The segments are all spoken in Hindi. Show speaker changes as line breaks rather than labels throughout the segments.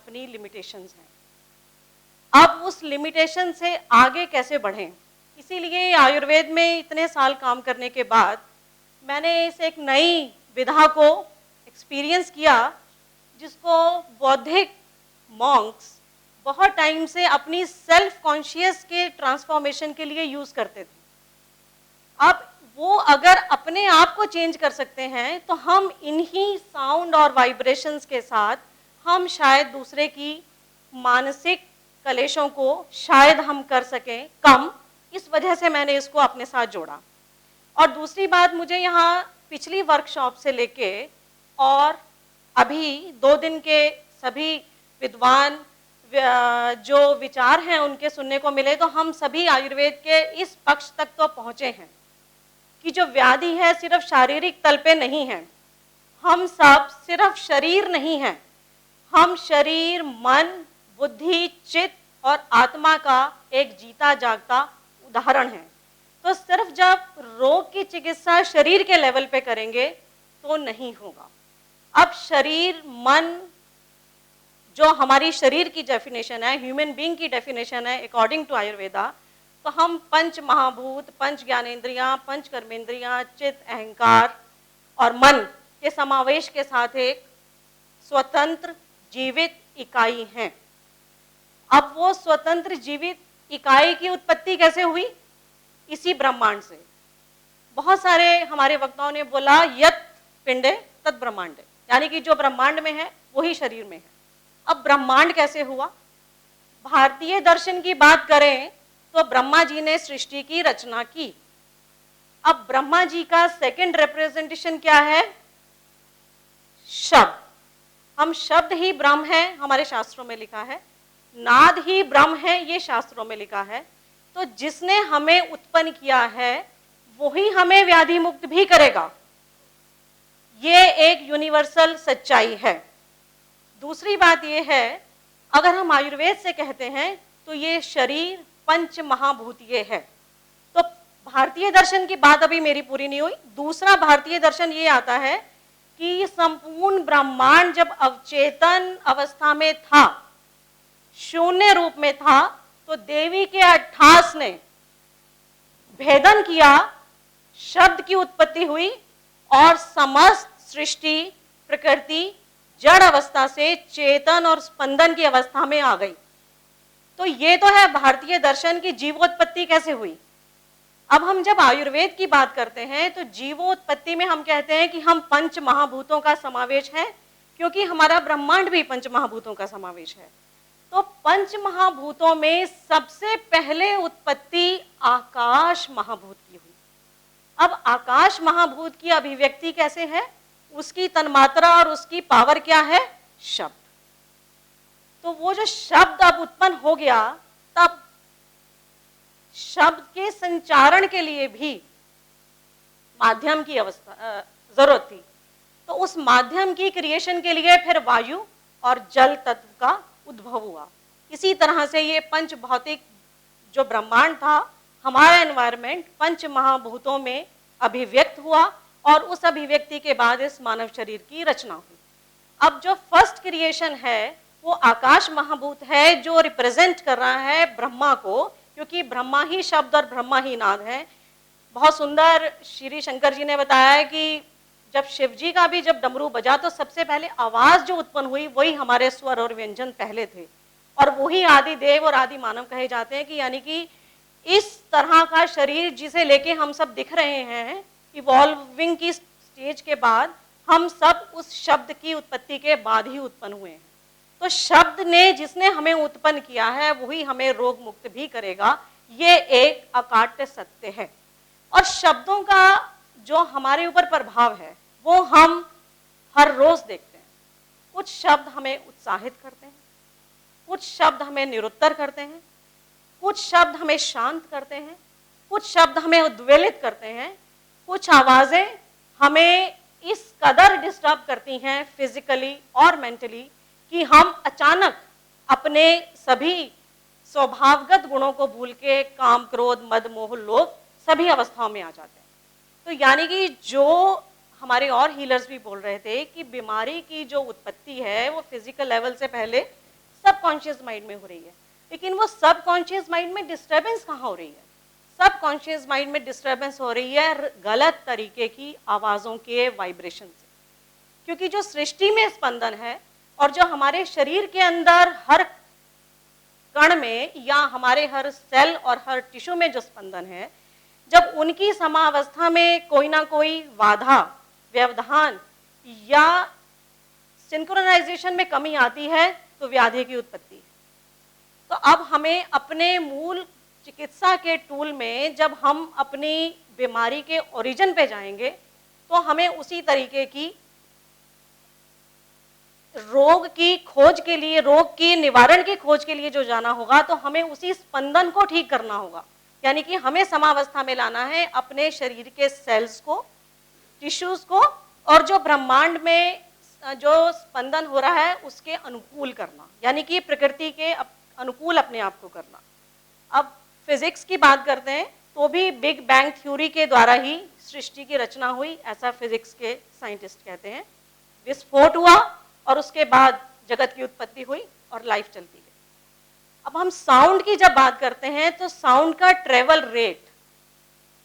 अपनी लिमिटेशंस हैं। अब उस लिमिटेशन से आगे कैसे बढ़ें, इसीलिए आयुर्वेद में इतने साल काम करने के बाद मैंने इस एक नई विधा को एक्सपीरियंस किया, जिसको बौद्धिक मॉन्क्स बहुत टाइम से अपनी सेल्फ कॉन्शियस के ट्रांसफॉर्मेशन के लिए यूज करते थे। अब वो अगर अपने आप को चेंज कर सकते हैं तो हम इन्हीं साउंड और वाइब्रेशंस के साथ हम शायद दूसरे की मानसिक कलेशों को शायद हम कर सकें कम। इस वजह से मैंने इसको अपने साथ जोड़ा। और दूसरी बात, मुझे यहाँ पिछली वर्कशॉप से लेके और अभी 2 दिन के सभी विद्वान जो विचार हैं उनके सुनने को मिले, तो हम सभी आयुर्वेद के इस पक्ष तक तो पहुँचे हैं कि जो व्याधि है सिर्फ शारीरिक तल पे नहीं है। हम सब सिर्फ शरीर नहीं हैं, हम शरीर, मन, बुद्धि, चित्त और आत्मा का एक जीता जागता उदाहरण है। तो सिर्फ जब रोग की चिकित्सा शरीर के लेवल पे करेंगे तो नहीं होगा। अब शरीर, मन, जो हमारी शरीर की डेफिनेशन है, ह्यूमन बीइंग की डेफिनेशन है अकॉर्डिंग टू आयुर्वेदा, तो हम पंच महाभूत, पंच ज्ञानेंद्रियां, पंच कर्मेंद्रियां, चित्त, अहंकार और मन के समावेश के साथ एक स्वतंत्र जीवित इकाई हैं। अब वो स्वतंत्र जीवित इकाई की उत्पत्ति कैसे हुई? इसी ब्रह्मांड से। बहुत सारे हमारे वक्ताओं ने बोला यत पिंडे तत् ब्रह्मांडे, यानी कि जो ब्रह्मांड में है वही शरीर में है। अब ब्रह्मांड कैसे हुआ? भारतीय दर्शन की बात करें तो ब्रह्मा जी ने सृष्टि की रचना की। अब ब्रह्मा जी का सेकंड रिप्रेजेंटेशन क्या है? शब्द। हम शब्द ही ब्रह्म है, हमारे शास्त्रों में लिखा है। नाद ही ब्रह्म है, ये शास्त्रों में लिखा है। तो जिसने हमें उत्पन्न किया है वही हमें व्याधि मुक्त भी करेगा। ये एक यूनिवर्सल सच्चाई है। दूसरी बात ये है, अगर हम आयुर्वेद से कहते हैं तो ये शरीर पंच महाभूतीय है। तो भारतीय दर्शन की बात अभी मेरी पूरी नहीं हुई। दूसरा भारतीय दर्शन ये आता है कि संपूर्ण ब्रह्मांड जब अवचेतन अवस्था में था, शून्य रूप में था, तो देवी के अट्ठास ने भेदन किया, शब्द की उत्पत्ति हुई और समस्त सृष्टि, प्रकृति जड़ अवस्था से चेतन और स्पंदन की अवस्था में आ गई। तो ये तो है भारतीय दर्शन की जीवोत्पत्ति कैसे हुई। अब हम जब आयुर्वेद की बात करते हैं तो जीवोत्पत्ति में हम कहते हैं कि हम पंच महाभूतों का समावेश है, क्योंकि हमारा ब्रह्मांड भी पंच महाभूतों का समावेश है। तो पंच महाभूतों में सबसे पहले उत्पत्ति आकाश महाभूत की हुई। अब आकाश महाभूत की अभिव्यक्ति कैसे है? उसकी तन्मात्रा और उसकी पावर क्या है? शब्द। तो वो जो शब्द अब उत्पन्न हो गया, तब शब्द के संचारण के लिए भी माध्यम की जरूरत थी। तो उस माध्यम की क्रिएशन के लिए फिर वायु और जल तत्व का उद्भव हुआ। इसी तरह से ये पंच भौतिक जो ब्रह्मांड था, हमारा एनवायरमेंट पंच महाभूतों में अभिव्यक्त हुआ और उस अभिव्यक्ति के बाद इस मानव शरीर की रचना हुई। अब जो फर्स्ट क्रिएशन है वो आकाश महाभूत है, जो रिप्रेजेंट कर रहा है ब्रह्मा को, क्योंकि ब्रह्मा ही शब्द और ब्रह्मा ही नाद है। बहुत सुंदर श्री शंकर जी ने बताया कि जब शिव जी का भी जब डमरू बजा तो सबसे पहले आवाज जो उत्पन्न हुई वही हमारे स्वर और व्यंजन पहले थे, और वही आदि देव और आदि मानव कहे जाते हैं। कि यानी कि इस तरह का शरीर जिसे लेके हम सब दिख रहे हैं, इवॉल्विंग की स्टेज के बाद हम सब उस शब्द की उत्पत्ति के बाद ही उत्पन्न हुए हैं। तो शब्द ने जिसने हमें उत्पन्न किया है वही हमें रोग मुक्त भी करेगा। ये एक अकाट्य सत्य है। और शब्दों का जो हमारे ऊपर प्रभाव है वो हम हर रोज देखते हैं। कुछ शब्द हमें उत्साहित करते हैं, कुछ शब्द हमें निरुत्तर करते हैं, कुछ शब्द हमें शांत करते हैं, कुछ शब्द हमें उद्वेलित करते हैं, कुछ आवाजें हमें इस कदर डिस्टर्ब करती हैं फिजिकली और मेंटली कि हम अचानक अपने सभी स्वभावगत गुणों को भूल के काम, क्रोध, मद, मोह, लोभ सभी अवस्थाओं में आ जाते हैं। तो यानी कि जो हमारे और हीलर्स भी बोल रहे थे कि बीमारी की जो उत्पत्ति है वो फिजिकल लेवल से पहले सबकॉन्शियस माइंड में हो रही है, लेकिन वो सबकॉन्शियस माइंड में डिस्टर्बेंस कहाँ हो रही है? सबकॉन्शियस माइंड में डिस्टर्बेंस हो रही है गलत तरीके की आवाज़ों के वाइब्रेशन से। क्योंकि जो सृष्टि में स्पंदन है और जो हमारे शरीर के अंदर हर कण में या हमारे हर सेल और हर टिश्यू में जो स्पंदन है, जब उनकी समावस्था में कोई ना कोई बाधा, व्यवधान या सिंक्रोनाइजेशन में कमी आती है तो व्याधि की उत्पत्ति है। तो अब हमें अपने मूल चिकित्सा के टूल में जब हम अपनी बीमारी के ओरिजिन पे जाएंगे तो हमें उसी तरीके की रोग की खोज के लिए, रोग की निवारण की खोज के लिए जो जाना होगा, तो हमें उसी स्पंदन को ठीक करना होगा। यानी कि हमें समावस्था में लाना है अपने शरीर के सेल्स को, टिश्यूज को, और जो ब्रह्मांड में जो स्पंदन हो रहा है उसके अनुकूल करना, यानी कि प्रकृति के अनुकूल अपने आप को करना। अब फिजिक्स की बात करते हैं तो भी बिग बैंग थ्योरी के द्वारा ही सृष्टि की रचना हुई, ऐसा फिजिक्स के साइंटिस्ट कहते हैं। विस्फोट हुआ और उसके बाद जगत की उत्पत्ति हुई और लाइफ चलती गई। अब हम साउंड की जब बात करते हैं तो साउंड का ट्रेवल रेट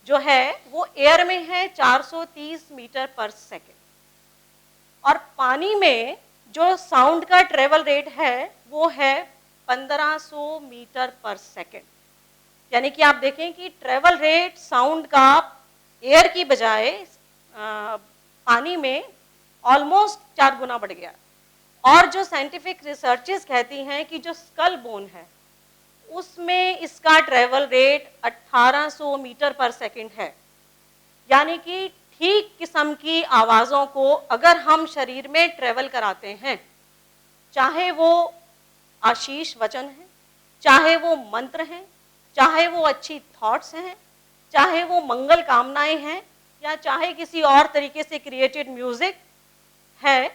जो है वो एयर में है 430 मीटर पर सेकेंड, और पानी में जो साउंड का ट्रेवल रेट है वो है 1500 मीटर पर सेकेंड। यानी कि आप देखें कि ट्रेवल रेट साउंड का एयर की बजाय पानी में ऑलमोस्ट 4 गुना बढ़ गया। और जो साइंटिफिक रिसर्चेस कहती हैं कि जो स्कल बोन है उसमें इसका ट्रेवल रेट 1800 मीटर पर सेकंड है। यानी कि ठीक किस्म की आवाज़ों को अगर हम शरीर में ट्रेवल कराते हैं, चाहे वो आशीष वचन है, चाहे वो मंत्र हैं, चाहे वो अच्छी थॉट्स हैं, चाहे वो मंगल कामनाएं हैं, या चाहे किसी और तरीके से क्रिएटेड म्यूजिक है,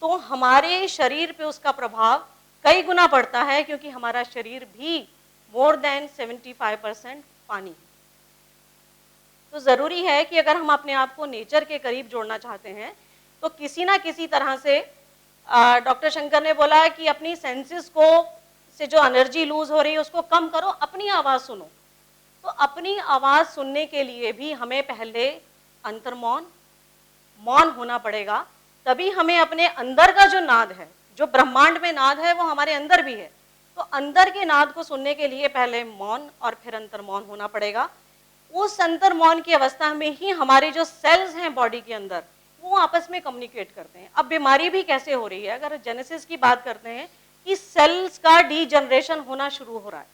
तो हमारे शरीर पे उसका प्रभाव कई गुना पड़ता है, क्योंकि हमारा शरीर भी मोर देन 75% पानी है। तो ज़रूरी है कि अगर हम अपने आप को नेचर के करीब जोड़ना चाहते हैं तो किसी ना किसी तरह से डॉक्टर शंकर ने बोला कि अपनी सेंसेस को से जो एनर्जी लूज हो रही है उसको कम करो, अपनी आवाज़ सुनो। तो अपनी आवाज़ सुनने के लिए भी हमें पहले अंतर्मौन, मौन होना पड़ेगा, तभी हमें अपने अंदर का जो नाद है, जो ब्रह्मांड में नाद है, वो हमारे अंदर भी है। तो अंदर के नाद को सुनने के लिए पहले मौन और फिर अंतर्मौन होना पड़ेगा। उस अंतर्मौन की अवस्था में ही हमारे जो सेल्स हैं बॉडी के अंदर वो आपस में कम्युनिकेट करते हैं। अब बीमारी भी कैसे हो रही है, अगर जेनेसिस की बात करते हैं कि सेल्स का डीजनरेशन होना शुरू हो रहा है,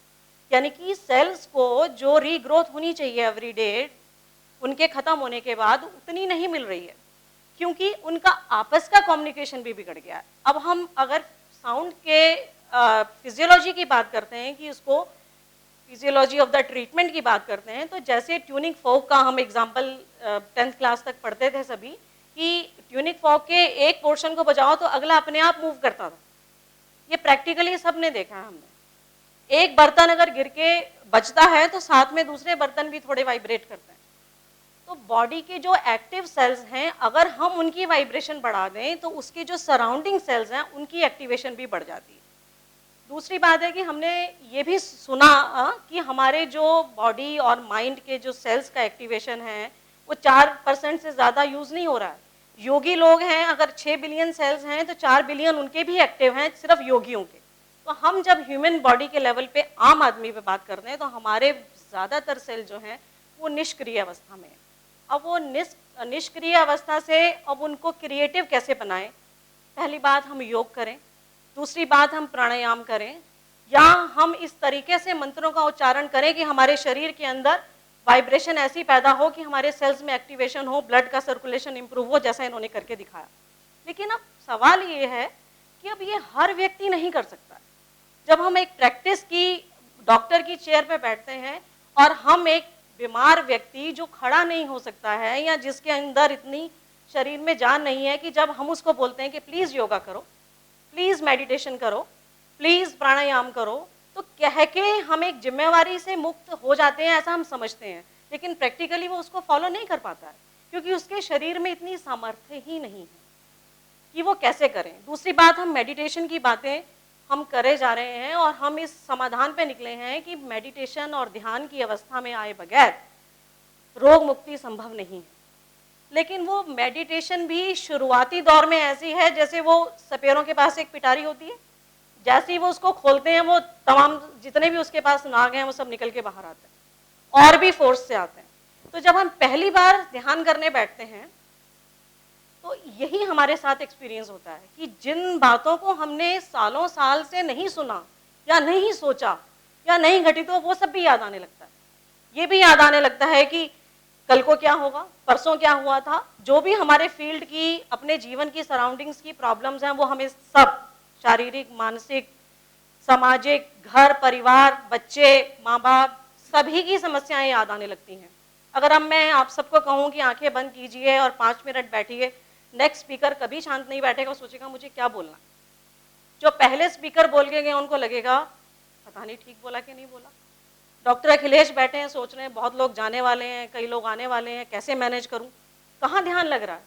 यानी कि सेल्स को जो रीग्रोथ होनी चाहिए एवरी डे, उनके खत्म होने के बाद उतनी नहीं मिल रही है, क्योंकि उनका आपस का कम्युनिकेशन भी बिगड़ गया है। अब हम अगर साउंड के फिजियोलॉजी की बात करते हैं, कि उसको फिजियोलॉजी ऑफ द ट्रीटमेंट की बात करते हैं, तो जैसे ट्यूनिंग फॉक का हम एग्जाम्पल 10th क्लास तक पढ़ते थे सभी, कि ट्यूनिंग फॉक के एक पोर्शन को बजाओ तो अगला अपने आप मूव करता था। ये प्रैक्टिकली सबने देखा है हमने। एक बर्तन अगर गिर के बजता है तो साथ में दूसरे बर्तन भी थोड़े वाइब्रेट करते हैं। तो बॉडी के जो एक्टिव सेल्स हैं, अगर हम उनकी वाइब्रेशन बढ़ा दें तो उसके जो सराउंडिंग सेल्स हैं उनकी एक्टिवेशन भी बढ़ जाती है। दूसरी बात है कि हमने ये भी सुना कि हमारे जो बॉडी और माइंड के जो सेल्स का एक्टिवेशन है वो 4% से ज़्यादा यूज़ नहीं हो रहा है। योगी लोग हैं, अगर 6 बिलियन सेल्स हैं तो 4 बिलियन उनके भी एक्टिव हैं, सिर्फ योगियों के। तो हम जब ह्यूमन बॉडी के लेवल पे आम आदमी पे बात करते हैं तो हमारे ज़्यादातर सेल जो हैं वो निष्क्रिय अवस्था में है। अब वो निष्क्रिय अवस्था से अब उनको क्रिएटिव कैसे बनाएं? पहली बात हम योग करें, दूसरी बात हम प्राणायाम करें, या हम इस तरीके से मंत्रों का उच्चारण करें कि हमारे शरीर के अंदर वाइब्रेशन ऐसी पैदा हो कि हमारे सेल्स में एक्टिवेशन हो, ब्लड का सर्कुलेशन इंप्रूव हो, जैसा इन्होंने करके दिखाया। लेकिन अब सवाल ये है कि अब ये हर व्यक्ति नहीं कर सकता। जब हम एक प्रैक्टिस की डॉक्टर की चेयर पे बैठते हैं और हम एक बीमार व्यक्ति जो खड़ा नहीं हो सकता है या जिसके अंदर इतनी शरीर में जान नहीं है, कि जब हम उसको बोलते हैं कि प्लीज़ योगा करो, प्लीज़ मेडिटेशन करो, प्लीज़ प्राणायाम करो, तो कह के हम एक जिम्मेवारी से मुक्त हो जाते हैं, ऐसा हम समझते हैं। लेकिन प्रैक्टिकली वो उसको फॉलो नहीं कर पाता है, क्योंकि उसके शरीर में इतनी सामर्थ्य ही नहीं है कि वो कैसे करें। दूसरी बात, हम मेडिटेशन की बातें हम करे जा रहे हैं और हम इस समाधान पे निकले हैं कि मेडिटेशन और ध्यान की अवस्था में आए बगैर रोग मुक्ति संभव नहीं है। लेकिन वो मेडिटेशन भी शुरुआती दौर में ऐसी है जैसे वो सपेरों के पास एक पिटारी होती है, जैसे ही वो उसको खोलते हैं वो तमाम जितने भी उसके पास नाग हैं वो सब निकल के बाहर आते हैं और भी फोर्स से आते हैं। तो जब हम पहली बार ध्यान करने बैठते हैं तो यही हमारे साथ एक्सपीरियंस होता है कि जिन बातों को हमने सालों साल से नहीं सुना या नहीं सोचा या नहीं घटित हो, वो सब भी याद आने लगता है। ये भी याद आने लगता है कि कल को क्या होगा, परसों क्या हुआ था। जो भी हमारे फील्ड की, अपने जीवन की सराउंडिंग्स की प्रॉब्लम्स हैं, वो हमें सब शारीरिक, मानसिक, सामाजिक, घर परिवार, बच्चे, माँ बाप, सभी की समस्याएं याद आने लगती हैं। अगर अब मैं आप सबको कहूँ कि आंखें बंद कीजिए और 5 मिनट बैठिए, नेक्स्ट स्पीकर कभी शांत नहीं बैठेगा, सोचेगा मुझे क्या बोलना। जो पहले स्पीकर बोल के गए उनको लगेगा पता नहीं ठीक बोला कि नहीं बोला। डॉक्टर अखिलेश बैठे हैं, सोच रहे हैं बहुत लोग जाने वाले हैं, कई लोग आने वाले हैं, कैसे मैनेज करूं, कहाँ ध्यान लग रहा है।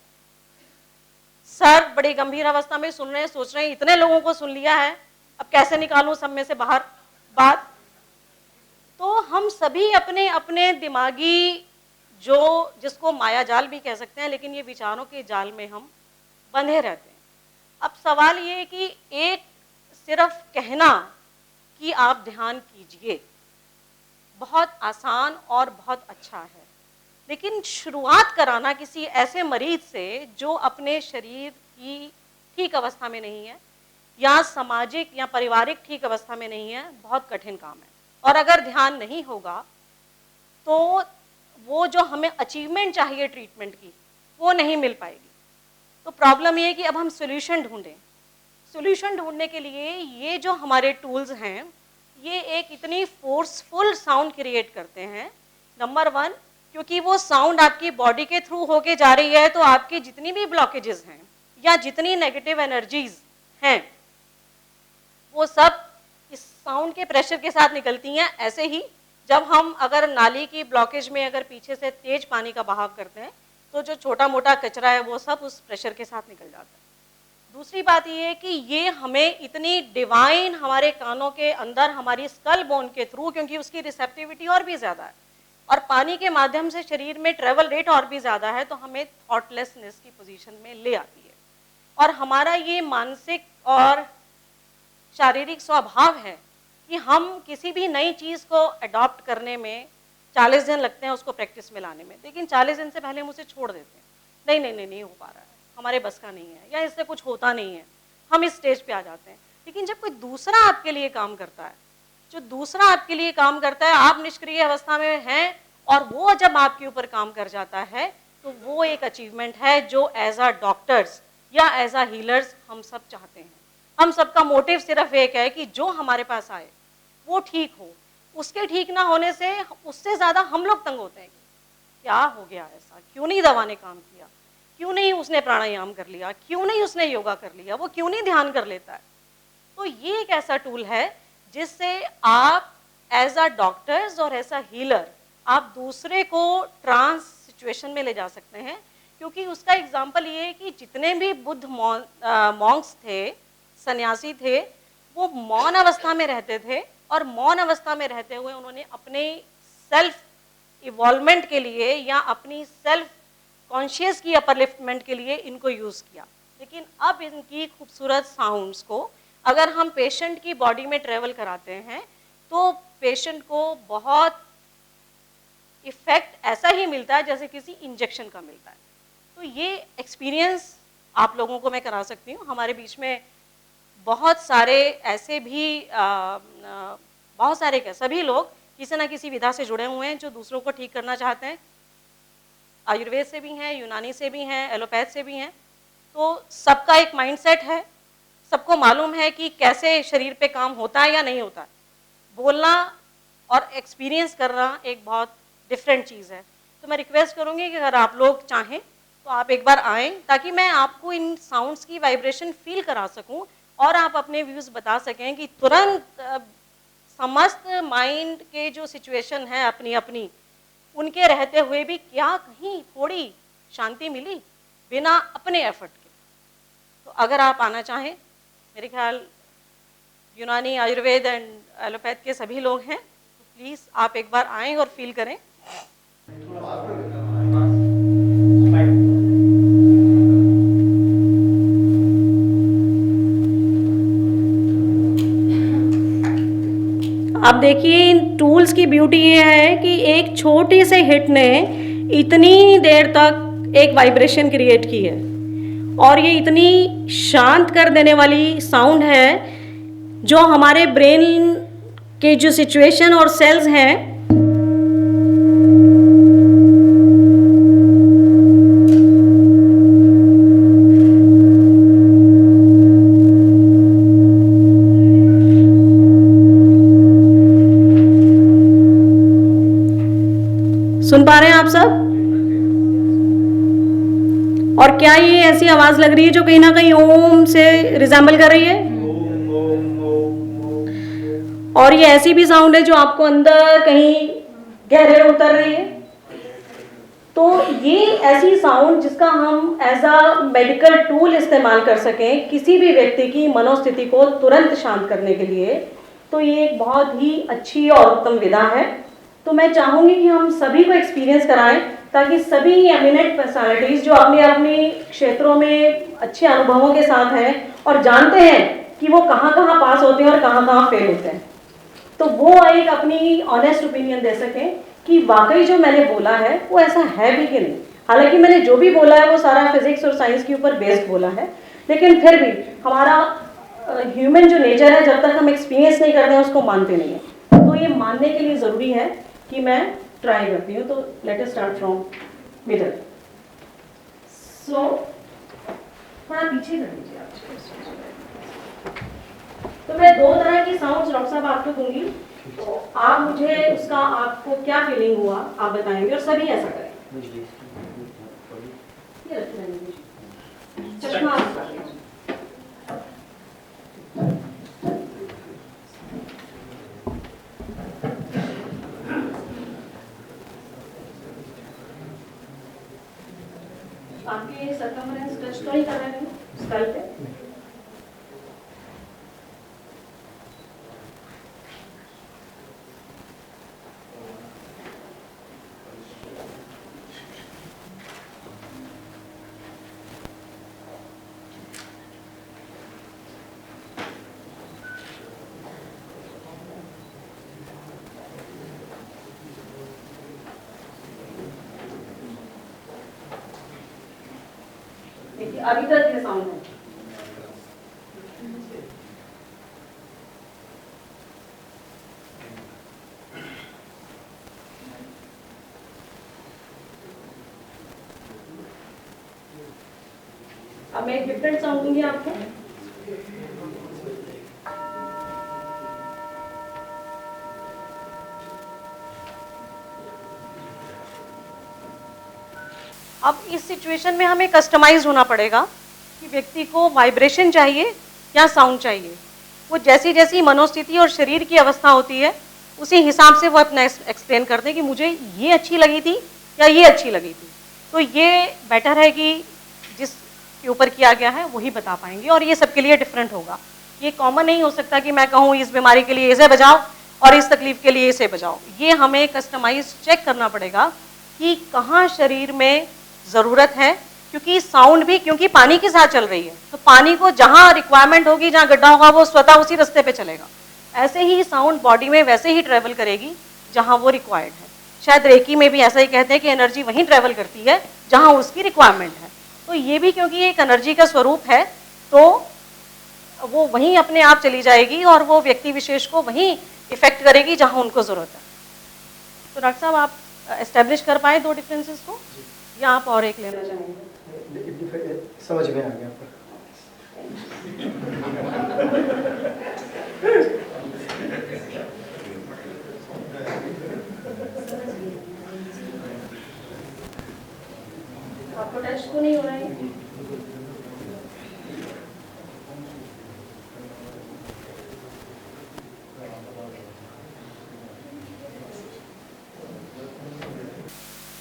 सर बड़ी गंभीर अवस्था में सुन रहे हैं, सोच रहे हैं इतने लोगों को सुन लिया है, अब कैसे निकालूं सब में से बाहर बात। तो हम सभी अपने अपने दिमागी, जो जिसको माया जाल भी कह सकते हैं, लेकिन ये विचारों के जाल में हम बंधे रहते हैं। अब सवाल ये है कि एक सिर्फ कहना कि आप ध्यान कीजिए बहुत आसान और बहुत अच्छा है, लेकिन शुरुआत कराना किसी ऐसे मरीज से जो अपने शरीर की ठीक अवस्था में नहीं है या सामाजिक या पारिवारिक ठीक अवस्था में नहीं है, बहुत कठिन काम है। और अगर ध्यान नहीं होगा तो वो जो हमें अचीवमेंट चाहिए ट्रीटमेंट की, वो नहीं मिल पाएगी। तो प्रॉब्लम ये है कि अब हम सोल्यूशन ढूंढें। सोल्यूशन ढूंढने के लिए ये जो हमारे टूल्स हैं, ये एक इतनी फोर्सफुल साउंड क्रिएट करते हैं। नंबर 1, क्योंकि वो साउंड आपकी बॉडी के थ्रू होके जा रही है, तो आपकी जितनी भी ब्लॉकेजेस हैं या जितनी नेगेटिव एनर्जीज हैं, वो सब इस साउंड के प्रेशर के साथ निकलती हैं। ऐसे ही जब हम अगर नाली की ब्लॉकेज में अगर पीछे से तेज पानी का बहाव करते हैं, तो जो छोटा मोटा कचरा है वो सब उस प्रेशर के साथ निकल जाता है। दूसरी बात ये है कि ये हमें इतनी डिवाइन हमारे कानों के अंदर हमारी स्कल बोन के थ्रू, क्योंकि उसकी रिसेप्टिविटी और भी ज़्यादा है और पानी के माध्यम से शरीर में ट्रेवल रेट और भी ज़्यादा है, तो हमें थॉटलेसनेस की पोजीशन में ले आती है। और हमारा ये मानसिक और शारीरिक स्वभाव है कि हम किसी भी नई चीज़ को अडॉप्ट करने में 40 दिन लगते हैं उसको प्रैक्टिस में लाने में, लेकिन 40 दिन से पहले हम उसे छोड़ देते हैं। नहीं नहीं नहीं नहीं हो पा रहा है, हमारे बस का नहीं है, या इससे कुछ होता नहीं है, हम इस स्टेज पे आ जाते हैं। लेकिन जब कोई दूसरा आपके लिए काम करता है, जो दूसरा आपके लिए काम करता है, आप निष्क्रिय अवस्था में हैं और वो जब आपके ऊपर काम कर जाता है, तो वो एक अचीवमेंट है जो एज अ डॉक्टर्स या एज अ हीलर्स हम सब चाहते हैं। हम सबका मोटिव सिर्फ एक है कि जो हमारे पास आए वो ठीक हो। उसके ठीक ना होने से उससे ज़्यादा हम लोग तंग होते हैं कि क्या हो गया ऐसा, क्यों नहीं दवा ने काम किया, क्यों नहीं उसने प्राणायाम कर लिया, क्यों नहीं उसने योगा कर लिया, वो क्यों नहीं ध्यान कर लेता है। तो ये एक ऐसा टूल है जिससे आप एज अ डॉक्टर्स और एज अ हीलर आप दूसरे को ट्रांस सिचुएशन में ले जा सकते हैं। क्योंकि उसका एग्जाम्पल ये है कि जितने भी बुद्ध मॉन्क्स थे, सन्यासी थे, वो मौन अवस्था में रहते थे और मौन अवस्था में रहते हुए उन्होंने अपने सेल्फ इवॉल्वमेंट के लिए या अपनी सेल्फ कॉन्शियस की अपरलिफ्टमेंट के लिए इनको यूज़ किया। लेकिन अब इनकी खूबसूरत साउंड्स को अगर हम पेशेंट की बॉडी में ट्रेवल कराते हैं तो पेशेंट को बहुत इफेक्ट ऐसा ही मिलता है जैसे किसी इंजेक्शन का मिलता है। तो ये एक्सपीरियंस आप लोगों को मैं करा सकती हूँ। हमारे बीच में बहुत सारे ऐसे भी बहुत सारे क्या सभी लोग किसी ना किसी विधा से जुड़े हुए हैं जो दूसरों को ठीक करना चाहते हैं। आयुर्वेद से भी हैं, यूनानी से भी हैं, एलोपैथ से भी हैं। तो सबका एक माइंडसेट है, सबको मालूम है कि कैसे शरीर पे काम होता है या नहीं होता है। बोलना और एक्सपीरियंस करना एक बहुत डिफरेंट चीज़ है। तो मैं रिक्वेस्ट करूँगी कि अगर आप लोग चाहें तो आप एक बार आएँ, ताकि मैं आपको इन साउंड्स की वाइब्रेशन फील करा सकूं और आप अपने व्यूज़ बता सकें कि तुरंत समस्त माइंड के जो सिचुएशन है अपनी अपनी, उनके रहते हुए भी क्या कहीं थोड़ी शांति मिली बिना अपने एफर्ट के। तो अगर आप आना चाहें, मेरे ख्याल यूनानी, आयुर्वेद एंड एलोपैथ के सभी लोग हैं, तो प्लीज़ आप एक बार आएँ और फील करें। अब देखिए इन टूल्स की ब्यूटी ये है कि एक छोटे से हिट ने इतनी देर तक एक वाइब्रेशन क्रिएट की है, और ये इतनी शांत कर देने वाली साउंड है जो हमारे ब्रेन के जो सिचुएशन और सेल्स हैं सुन पा रहे हैं आप सब? और क्या ये ऐसी आवाज लग रही है जो कहीं ना कहीं ओम से रिजेंबल कर रही है? और ये ऐसी भी साउंड है जो आपको अंदर कहीं गहरे में उतर रही है। तो ये ऐसी साउंड जिसका हम एज अ मेडिकल टूल इस्तेमाल कर सकें किसी भी व्यक्ति की मनोस्थिति को तुरंत शांत करने के लिए, तो ये एक बहुत ही अच्छी और उत्तम विधा है। तो मैं चाहूँगी कि हम सभी को एक्सपीरियंस कराएं, ताकि सभी एमिनेंट पर्सनालिटीज़ जो अपने अपने क्षेत्रों में अच्छे अनुभवों के साथ हैं और जानते हैं कि वो कहाँ कहाँ पास होते हैं और कहाँ कहाँ फेल होते हैं, तो वो एक अपनी ऑनेस्ट ओपिनियन दे सकें कि वाकई जो मैंने बोला है वो ऐसा है भी कि नहीं। हालांकि मैंने जो भी बोला है वो सारा फिजिक्स और साइंस के ऊपर बेस्ड बोला है, लेकिन फिर भी हमारा ह्यूमन जो नेचर है, जब तक हम एक्सपीरियंस नहीं करते हैं उसको मानते नहीं हैं। तो ये मानने के लिए ज़रूरी है कि मैं ट्राई करती हूँ। तो let us start from middle. So थोड़ा पीछे कर लीजिए आप। तो मैं दो तरह की साउंड्स डॉक्टर साहब आपको दूंगी, तो आप मुझे उसका आपको क्या फीलिंग हुआ आप बताएंगे, और सभी ऐसा करें। ये रखिए चश्मा आप कर लीजिए। आपके सर्कमफरेंस टच तो नहीं कर रहे हैं स्कल पे? देखिए अभी तक ये साउंड है। अब मैं एक डिफरेंट साउंड दूंगी आपको। अब इस सिचुएशन में हमें कस्टमाइज होना पड़ेगा कि व्यक्ति को वाइब्रेशन चाहिए या साउंड चाहिए। वो जैसी जैसी मनोस्थिति और शरीर की अवस्था होती है उसी हिसाब से वो अपना एक्सप्लेन कर दे कि मुझे ये अच्छी लगी थी या ये अच्छी लगी थी। तो ये बेटर है कि जिस के ऊपर किया गया है वही बता पाएंगे, और ये सबके लिए डिफरेंट होगा। ये कॉमन नहीं हो सकता कि मैं कहूँ इस बीमारी के लिए इसे बजाओ और इस तकलीफ के लिए इसे बजाओ। ये हमें कस्टमाइज चेक करना पड़ेगा कि कहाँ शरीर में ज़रूरत है, क्योंकि साउंड भी क्योंकि पानी के साथ चल रही है, तो पानी को जहाँ रिक्वायरमेंट होगी, जहाँ गड्ढा होगा, वो स्वतः उसी रास्ते पे चलेगा। ऐसे ही साउंड बॉडी में वैसे ही ट्रेवल करेगी जहाँ वो रिक्वायर्ड है। शायद रेकी में भी ऐसा ही कहते हैं कि एनर्जी वहीं ट्रेवल करती है जहाँ उसकी रिक्वायरमेंट है। तो ये भी क्योंकि एक एनर्जी का स्वरूप है, तो वो वहीं अपने आप चली जाएगी और वो व्यक्ति विशेष को वहीं इफेक्ट करेगी जहाँ उनको ज़रूरत है। तो डॉक्टर साहब आप एस्टेब्लिश कर पाए दो डिफरेंसेस को, या आप और एक लेना चाहेंगे?
समझ में आ गया पर
आपको टच तो नहीं हो रहा है?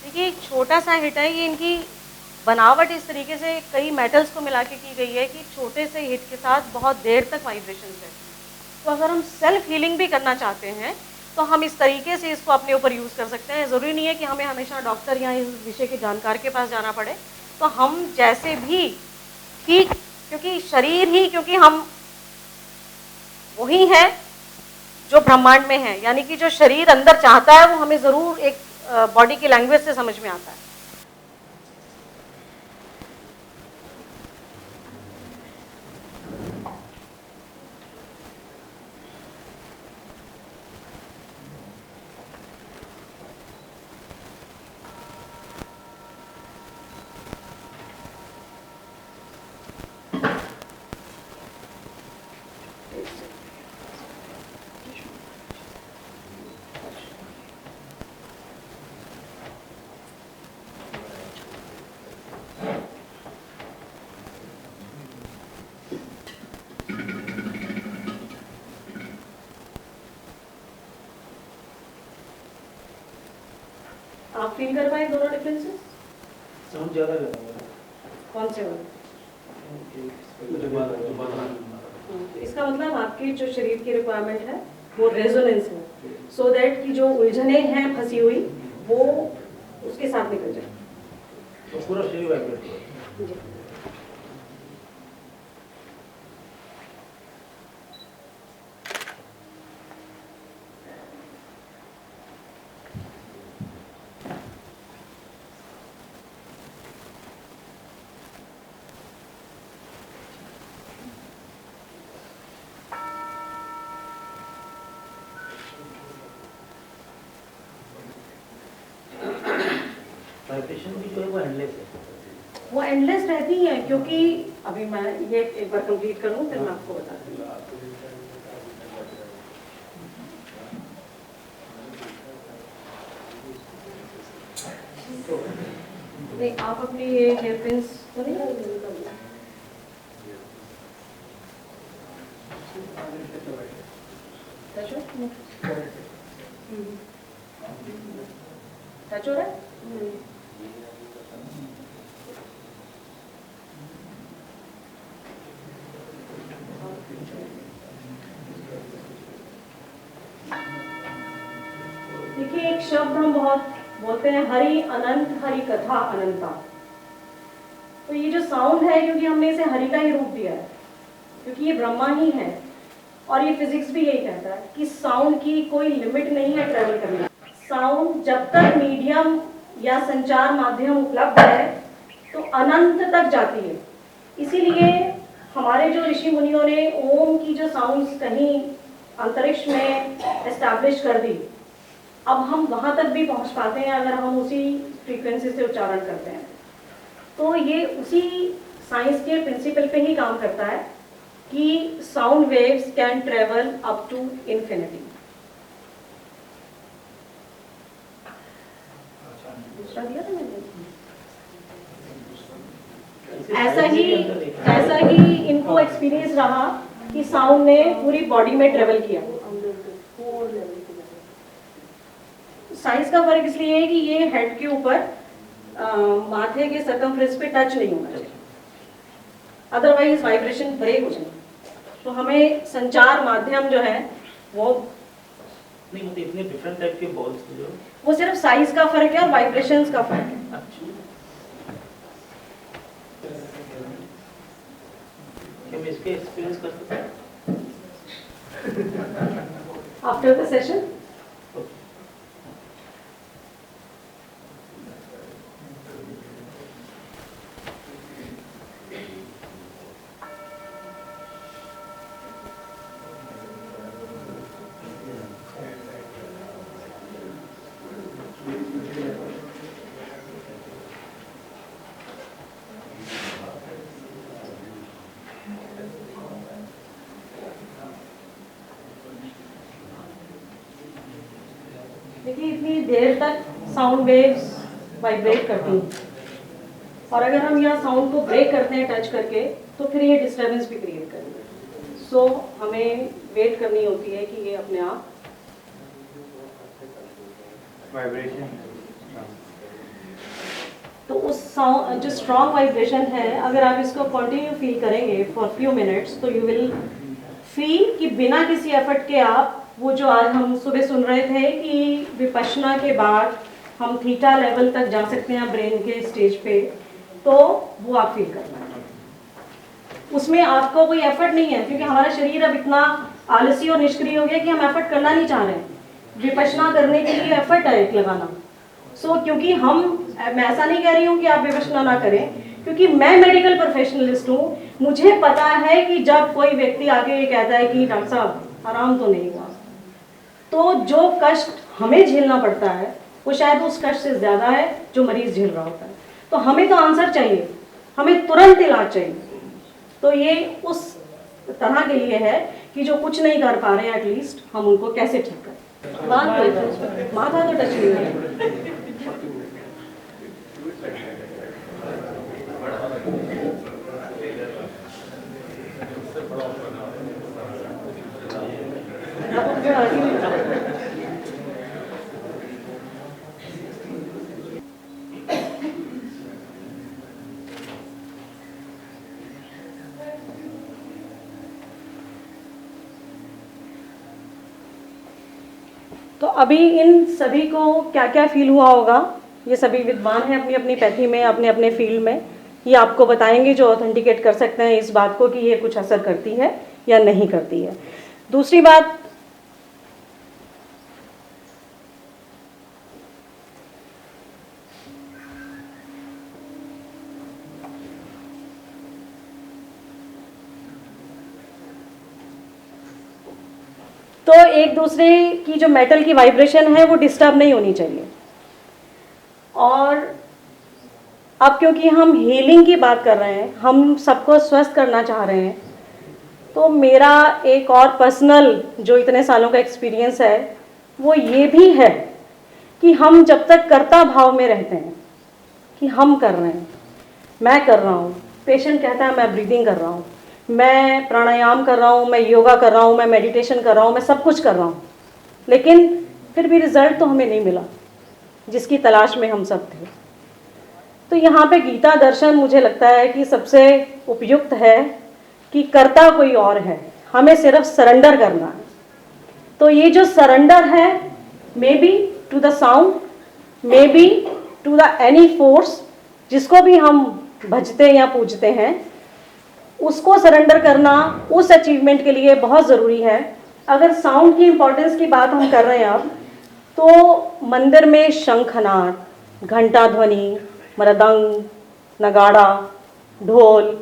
देखिए एक छोटा सा हिट है, ये इनकी बनावट इस तरीके से कई मेटल्स को मिला के की गई है कि छोटे से हिट के साथ बहुत देर तक वाइब्रेशन रहती है। तो अगर हम सेल्फ हीलिंग भी करना चाहते हैं तो हम इस तरीके से इसको अपने ऊपर यूज़ कर सकते हैं। ज़रूरी नहीं है कि हमें हमेशा डॉक्टर या इस विषय के जानकार के पास जाना पड़े। तो हम जैसे भी ठीक, क्योंकि शरीर ही, क्योंकि हम वही हैं जो ब्रह्मांड में है, यानी कि जो शरीर अंदर चाहता है वो हमें ज़रूर एक बॉडी की लैंग्वेज से समझ में आता है। आप फील कर पाए दोनों डिफरेंसेस?
साउंड ज़्यादा कर रहा है।
कौन से वाले? इसका मतलब आपके जो शरीर की रिक्वायरमेंट है वो रेजोनेंस है, सो दैट कि जो उलझने हैं फंसी हुई वो उसके साथ निकल जाए।
तो पूरा शरीर वाइब्रेट हो।
जी।
वाइब्रेशन भी जो है वो एंडलेस है।
वो एंडलेस रहती है, क्योंकि अभी मैं ये एक बार कंप्लीट करूं फिर मैं आपको बता दूँ। नहीं, आप अपनी ये हेयर पिन्स तो नहीं टच हो रहा है? देखिए, एक शब्द हम बहुत बोलते हैं, हरि अनंत, हरि कथा अनंता। तो ये जो साउंड है, क्योंकि हमने इसे हरि का ही रूप दिया है, क्योंकि ये ब्रह्मा ही है, और ये फिजिक्स भी यही कहता है कि साउंड की कोई लिमिट नहीं है ट्रेवल करने। साउंड जब तक मीडियम या संचार माध्यम उपलब्ध है तो अनंत तक जाती है। इसीलिए हमारे जो ऋषि मुनियों ने ओम की जो साउंड्स कहीं अंतरिक्ष में एस्टैब्लिश कर दी, अब हम वहां तक भी पहुंच पाते हैं अगर हम उसी फ्रीक्वेंसी से उच्चारण करते हैं। तो ये उसी साइंस के प्रिंसिपल पे ही काम करता है कि sound waves can travel up to infinity. दूसरा दिया था मैंने। ऐसा ही इनको एक्सपीरियंस रहा कि साउंड ने पूरी बॉडी में ट्रेवल किया। साइज का फर्क इसलिए है कि ये हेड के ऊपर माथे के सर्कमफ्रेंस पे टच नहीं होना चाहिए, अदरवाइज वाइब्रेशन ब्रेक हो जाएगी। तो हमें संचार माध्यम जो है वो
नहीं, मतलब इतने डिफरेंट टाइप के बॉल्स जो
वो सिर्फ साइज का फर्क है और वाइब्रेशंस का फर्क है।
अच्छा, क्या मैं इसके एक्सपीरियंस कर सकता हूँ
आफ्टर द सेशन? देखिए, इतनी देर तक साउंड वेव्स वाइब्रेट करती हैं, और अगर हम यहाँ साउंड को ब्रेक करते हैं टच करके तो फिर ये डिस्टर्बेंस भी क्रिएट करेंगे। सो हमें वेट करनी होती है कि ये अपने आप
वाइब्रेशन।
तो उस साउंड जो स्ट्रॉन्ग वाइब्रेशन है, अगर आप इसको कंटिन्यू फील करेंगे फॉर फ्यू मिनट्स तो यू विल फील कि बिना किसी एफर्ट के आप वो जो आज हम सुबह सुन रहे थे कि विपश्यना के बाद हम थीटा लेवल तक जा सकते हैं ब्रेन के स्टेज पे, तो वो आप फील करना है। उसमें आपको कोई एफर्ट नहीं है, क्योंकि हमारा शरीर अब इतना आलसी और निष्क्रिय हो गया कि हम एफर्ट करना नहीं चाह रहे हैं। विपश्यना करने के लिए एफर्ट है एक लगाना। क्योंकि मैं ऐसा नहीं कह रही हूँ कि आप विपश्यना ना करें, क्योंकि मैं मेडिकल प्रोफेशनलिस्ट हूँ, मुझे पता है कि जब कोई व्यक्ति आके ये कहता है कि डॉक्टर साहब आराम तो नहीं हुआ, तो जो कष्ट हमें झेलना पड़ता है वो शायद उस कष्ट से ज़्यादा है जो मरीज झेल रहा होता है। तो हमें तो आंसर चाहिए, हमें तुरंत इलाज चाहिए। तो ये उस तरह के लिए है कि जो कुछ नहीं कर पा रहे हैं एटलीस्ट हम उनको कैसे ठीक करें। माथा तो टच नहीं है। तो अभी इन सभी को क्या क्या फील हुआ होगा, ये सभी विद्वान हैं अपनी अपनी पैथी में, अपने अपने फील्ड में, ये आपको बताएंगे जो ऑथेंटिकेट कर सकते हैं इस बात को कि ये कुछ असर करती है या नहीं करती है। दूसरी बात, तो एक दूसरे की जो मेटल की वाइब्रेशन है वो डिस्टर्ब नहीं होनी चाहिए। और अब क्योंकि हम हीलिंग की बात कर रहे हैं, हम सबको स्वस्थ करना चाह रहे हैं, तो मेरा एक और पर्सनल जो इतने सालों का एक्सपीरियंस है वो ये भी है कि हम जब तक कर्ता भाव में रहते हैं कि हम कर रहे हैं, मैं कर रहा हूँ, पेशेंट कहता है मैं ब्रीदिंग कर रहा हूँ, मैं प्राणायाम कर रहा हूँ, मैं योगा कर रहा हूँ, मैं मेडिटेशन कर रहा हूँ, मैं सब कुछ कर रहा हूँ, लेकिन फिर भी रिजल्ट तो हमें नहीं मिला जिसकी तलाश में हम सब थे। तो यहाँ पे गीता दर्शन मुझे लगता है कि सबसे उपयुक्त है कि करता कोई और है, हमें सिर्फ सरेंडर करना है। तो ये जो सरेंडर है, maybe to the sound, maybe to the any force जिसको भी हम भजते या पूजते हैं, उसको सरेंडर करना उस अचीवमेंट के लिए बहुत ज़रूरी है। अगर साउंड की इम्पोर्टेंस की बात हम कर रहे हैं अब, तो मंदिर में शंखनाद, घंटा ध्वनि, मृदंग, नगाड़ा, ढोल,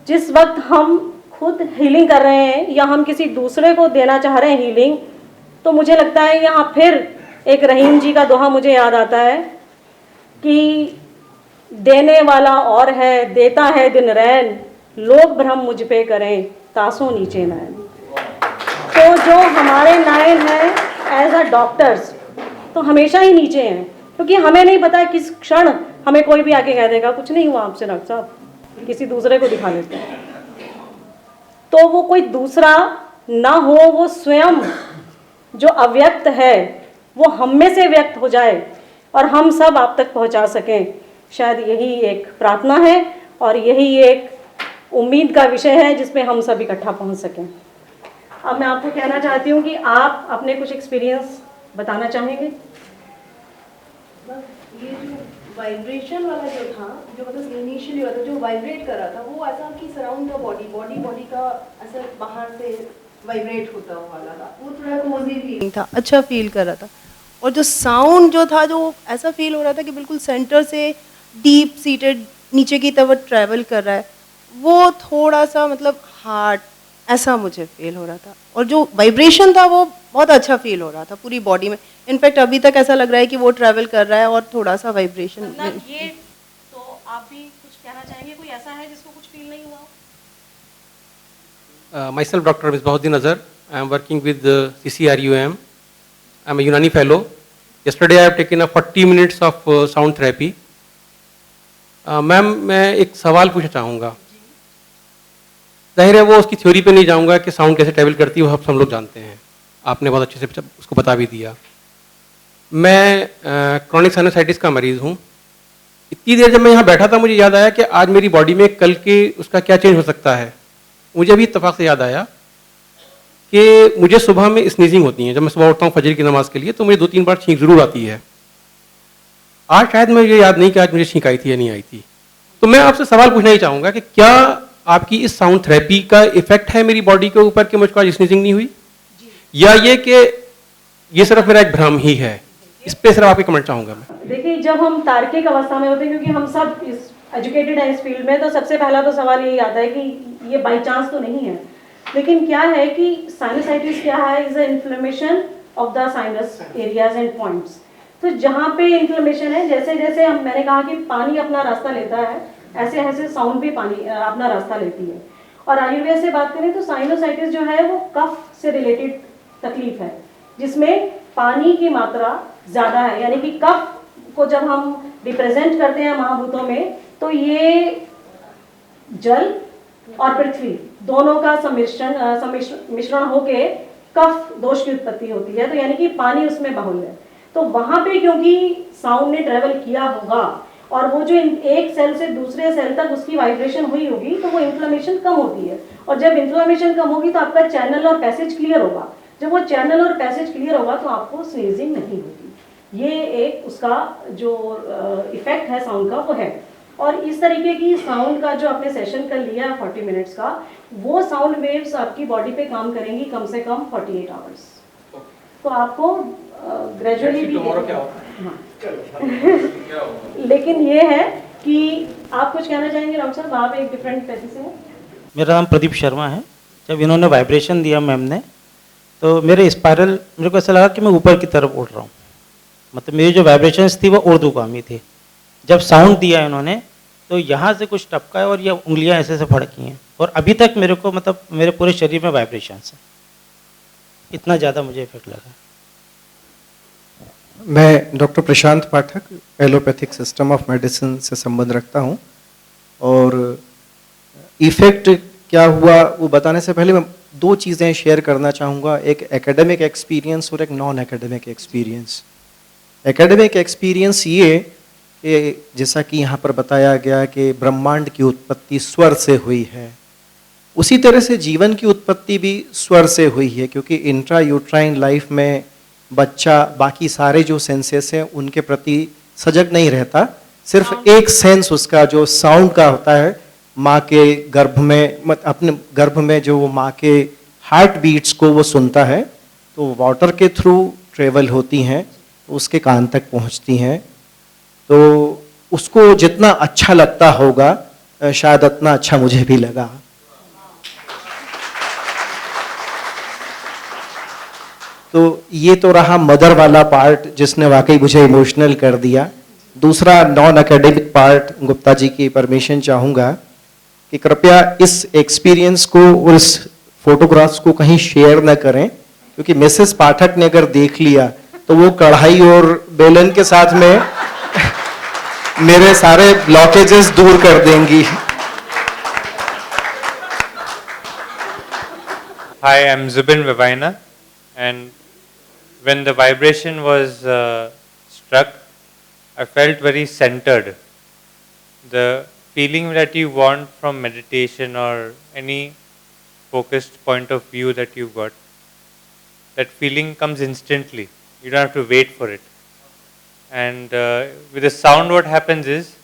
जिस वक्त हम खुद हीलिंग कर रहे हैं या हम किसी दूसरे को देना चाह रहे हैं हीलिंग, तो मुझे लगता है यहाँ फिर एक रहीम जी का दोहा मुझे याद आता है कि देने वाला और है, देता है दिन रैन, लोग भ्रम मुझ पे करें, तासों नीचे नैन। तो जो हमारे नायन हैं एज अ डॉक्टर्स, तो हमेशा ही नीचे हैं, क्योंकि हमें नहीं पता किस क्षण हमें कोई भी आके कह देगा कुछ नहीं हुआ आपसे डॉक्टर साहब, किसी दूसरे को दिखा लेते हैं। तो वो कोई दूसरा ना हो, वो स्वयं जो अव्यक्त है वो हम में से व्यक्त हो जाए और हम सब आप तक पहुंचा सकें। शायद यही एक प्रार्थना है और यही एक उम्मीद का विषय है जिसमें हम सब इकट्ठा पहुंच सकें। अब मैं आपको कहना चाहती हूँ कि आप अपने कुछ एक्सपीरियंस बताना चाहेंगे।
ये जो वाइब्रेशन वाला जो था, जो मतलब इनिशियली वाला जो वाइब्रेट कर रहा था, वो ऐसा कि सराउंड द बॉडी का ऐसा बाहर से वाइब्रेट होता वाला था, वो थोड़ा कोजी फीलिंग था, अच्छा फील कर रहा था। और जो साउंड जो था, जो ऐसा फील हो रहा था कि बिल्कुल सेंटर से डीप सीटेड नीचे की तरफ ट्रैवल कर रहा है, वो थोड़ा सा मतलब हार्ड ऐसा मुझे फील हो रहा था। और जो वाइब्रेशन था वो बहुत अच्छा फील हो रहा था पूरी बॉडी में। इनफैक्ट अभी तक ऐसा लग रहा है कि वो ट्रैवल कर रहा है और थोड़ा सा वाइब्रेशन।
मतलब ये तो आप भी कुछ कहना चाहेंगे, कोई ऐसा है जिसको कुछ फील नहीं हुआ?
Myself, Dr. Misbahuddin Azhar. I am working with CCRUM. I am a Unani fellow. Yesterday I have taken a 40 minutes of sound therapy. Ma'am, मैं एक सवाल पूछना चाहूँगा। जाहिर है वो उसकी थ्योरी पे नहीं जाऊँगा कि साउंड कैसे ट्रैवल करती है, वो हम लोग जानते हैं, आपने बहुत अच्छे से उसको बता भी दिया। मैं क्रॉनिक साइनसाइटिस का मरीज़ हूँ। इतनी देर जब मैं यहाँ बैठा था मुझे याद आया कि आज मेरी बॉडी में कल के उसका क्या चेंज हो सकता है। मुझे अभी इत्तेफाक से याद आया कि मुझे सुबह में स्नीजिंग होती है। जब मैं सुबह उठता हूँ फजर की नमाज के लिए तो मुझे 2-3 बार छींक ज़रूर आती है। आज शायद मुझे याद नहीं कि आज मुझे छींक आई थी या नहीं आई थी। तो मैं आपसे सवाल पूछना ही चाहूँगा कि क्या आपकी इस साउंड थेरेपी का इफेक्ट है मेरी बॉडी के ऊपर कि मुझको आज स्नीजिंग नहीं हुई, या ये कि ये सिर्फ मेरा एक भ्रम ही है? इस पे सिर्फ आपके कमेंट चाहूँगा मैं।
देखिए, जब हम तार्किक अवस्था में होते हैं, क्योंकि हम सब इस एजुकेटेड हैं इस फील्ड में, तो सबसे पहला तो सवाल यही आता है कि ये बाई चांस तो नहीं है। लेकिन क्या है कि साइनसाइटिस क्या है, is a inflammation of the sinus areas and points. तो जहाँ पे इन्फ्लेमेशन है, जैसे जैसे मैंने कहा कि पानी अपना रास्ता लेता है, ऐसे ऐसे साउंड भी पानी अपना रास्ता लेती है। और आयुर्वेद से बात करें तो साइनोसाइटिस जो है वो कफ से रिलेटेड तकलीफ है, जिसमें पानी की मात्रा ज़्यादा है। यानी कि कफ को जब हम रिप्रेजेंट करते हैं महाभूतों में, तो ये जल और पृथ्वी दोनों का मिश्रण होके कफ दोष की उत्पत्ति होती है। तो यानी कि पानी उसमें बहुल है। तो वहाँ पे क्योंकि साउंड ने ट्रेवल किया होगा और वो जो एक सेल से दूसरे सेल तक उसकी वाइब्रेशन हुई होगी, तो वो इन्फ्लेमेशन कम होती है। और जब इन्फ्लेमेशन कम होगी तो आपका चैनल और पैसेज क्लियर होगा। जब वो चैनल और पैसेज क्लियर होगा तो आपको स्नीजिंग नहीं होगी। ये एक उसका जो इफेक्ट है साउंड का वो है। और इस तरीके की साउंड का जो आपने सेशन कर लिया 40 मिनट्स का, वो साउंड वेव्स आपकी बॉडी पे काम करेंगी कम से कम 48 आवर्स। तो आपको ग्रेजुअली भी हाँ। लेकिन ये है कि आप कुछ कहना चाहेंगे डॉक्टर साहब? आप एक डिफरेंट पैथी से हैं।
मेरा नाम प्रदीप शर्मा है। जब इन्होंने वाइब्रेशन दिया मैम ने, तो मेरे स्पायरल, मेरे को ऐसा लगा कि मैं ऊपर की तरफ उड़ रहा हूँ। मतलब मेरी जो वाइब्रेशंस थी वो ऊर्ध्वगामी थी। जब साउंड दिया इन्होंने तो यहाँ से कुछ टपका है और ये उंगलियाँ ऐसे ऐसे फड़की हैं, और अभी तक मेरे को मतलब मेरे पूरे शरीर में वाइब्रेशंस हैं। इतना ज़्यादा मुझे इफेक्ट लगा।
मैं doctor Prashant Pathak, allopathic system of medicine से संबंध रखता हूं, और इफ़ेक्ट क्या हुआ वो बताने से पहले मैं 2 चीज़ें शेयर करना चाहूँगा, एक एकेडमिक एक्सपीरियंस और एक non academic experience. Academic experience ये कि जैसा कि यहाँ पर बताया गया कि ब्रह्मांड की उत्पत्ति स्वर से हुई है, उसी तरह से जीवन की उत्पत्ति भी स्वर से हुई है, क्योंकि इंट्रा यूट्राइन लाइफ में बच्चा बाकी सारे जो सेंसेस हैं उनके प्रति सजग नहीं रहता। सिर्फ एक सेंस उसका जो साउंड का होता है, माँ के गर्भ में, अपने गर्भ में जो वो माँ के हार्ट बीट्स को वो सुनता है, तो वाटर के थ्रू ट्रेवल होती हैं, तो उसके कान तक पहुँचती हैं। तो उसको जितना अच्छा लगता होगा शायद उतना अच्छा मुझे भी लगा। तो ये तो रहा मदर वाला पार्ट जिसने वाकई मुझे इमोशनल कर दिया। दूसरा non academic part, Gupta ji की परमिशन चाहूँगा कि कृपया इस एक्सपीरियंस को और इस फोटोग्राफ्स को कहीं शेयर न करें, क्योंकि मिसेस पाठक ने अगर देख लिया तो वो कढ़ाई और बेलन के साथ में मेरे सारे ब्लॉकेजेस दूर कर देंगी।
Hi, I'm Zubin Vivina, and when the vibration was struck, I felt very centered. The feeling that you want from meditation or any focused point of view that you've got, that feeling comes instantly. You don't have to wait for it. And with the sound, what happens is,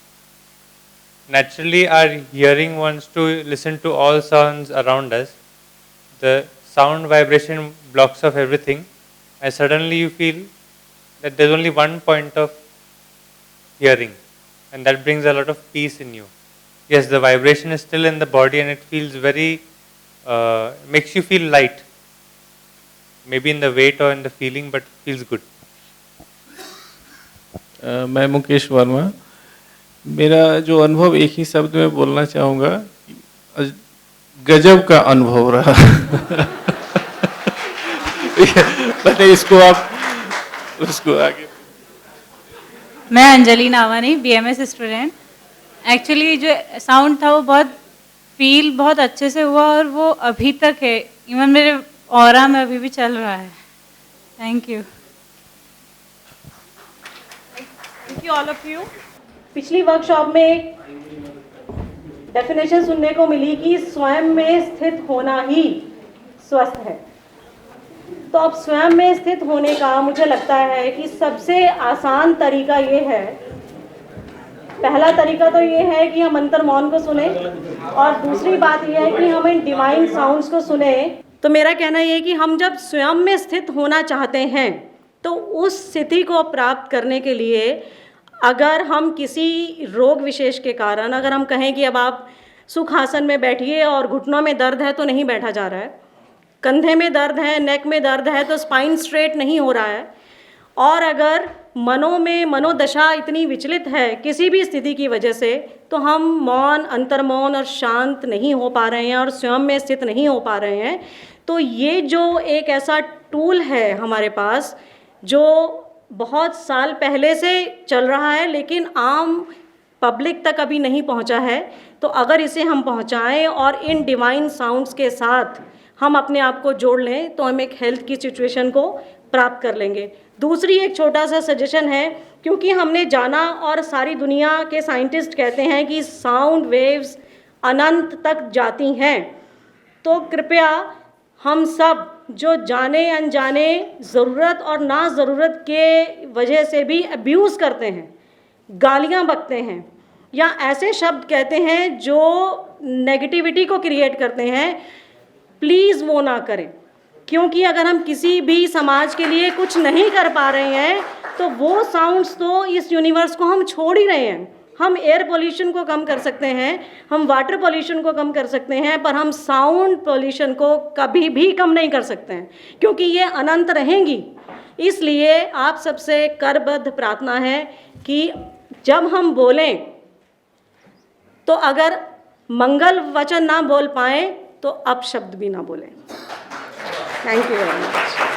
naturally our hearing wants to listen to all sounds around us. The sound vibration blocks off everything, and suddenly you feel that there's only one point of hearing, and that brings a lot of peace in you. Yes, the vibration is still in the body and it feels very, makes you feel light. Maybe in the weight or in the feeling, but feels good.
मैं मुकेश वर्मा। मेरा जो अनुभव एक ही शब्द में बोलना चाहूँगा, गजब का अनुभव रहा। बताइए इसको आप, उसको आगे।
मैं अंजलि नावानी, BMS स्टूडेंट। एक्चुअली जो साउंड था वो बहुत अच्छे से हुआ और वो अभी तक है, इवन मेरे ऑरा में अभी भी चल रहा है। Thank you.
Thank you all of you. पिछली वर्कशॉप में एक डेफिनेशन सुनने को मिली कि स्वयं में स्थित होना ही स्वस्थ है। तो अब स्वयं में स्थित होने का मुझे लगता है कि सबसे आसान तरीका ये है, पहला तरीका तो ये है कि हम अंतर मौन को सुने, और दूसरी बात ये है कि हम इन डिवाइन साउंड्स को सुने। तो मेरा कहना ये है कि हम जब स्वयं में स्थित होना चाहते हैं तो उस स्थिति को प्राप्त करने के लिए अगर हम किसी रोग विशेष के कारण, अगर हम कहें कि अब आप सुखासन में बैठिए और घुटनों में दर्द है तो नहीं बैठा जा रहा है, कंधे में दर्द है, नेक में दर्द है तो स्पाइन स्ट्रेट नहीं हो रहा है, और अगर मनोदशा इतनी विचलित है किसी भी स्थिति की वजह से, तो हम मौन, अंतर्मौन और शांत नहीं हो पा रहे हैं और स्वयं में स्थित नहीं हो पा रहे हैं। तो ये जो एक ऐसा टूल है हमारे पास जो बहुत साल पहले से चल रहा है लेकिन आम पब्लिक तक अभी नहीं पहुंचा है, तो अगर इसे हम पहुंचाएं और इन डिवाइन साउंड्स के साथ हम अपने आप को जोड़ लें तो हम एक हेल्थ की सिचुएशन को प्राप्त कर लेंगे। दूसरी एक छोटा सा सजेशन है, क्योंकि हमने जाना और सारी दुनिया के साइंटिस्ट कहते हैं कि साउंड वेव्स अनंत तक जाती हैं, तो कृपया हम सब जो जाने अनजाने ज़रूरत और ना ज़रूरत के वजह से भी अब्यूज़ करते हैं, गालियाँ बकते हैं या ऐसे शब्द कहते हैं जो नेगेटिविटी को क्रिएट करते हैं, प्लीज़ वो ना करें। क्योंकि अगर हम किसी भी समाज के लिए कुछ नहीं कर पा रहे हैं तो वो साउंड्स तो इस यूनिवर्स को हम छोड़ ही रहे हैं। हम एयर पोल्यूशन को कम कर सकते हैं, हम वाटर पोल्यूशन को कम कर सकते हैं, पर हम साउंड पोल्यूशन को कभी भी कम नहीं कर सकते हैं, क्योंकि ये अनंत रहेंगी। इसलिए आप सबसे करबद्ध प्रार्थना है कि जब हम बोलें तो अगर मंगल वचन ना बोल पाएँ तो अपशब्द भी ना बोलें। Thank you very much.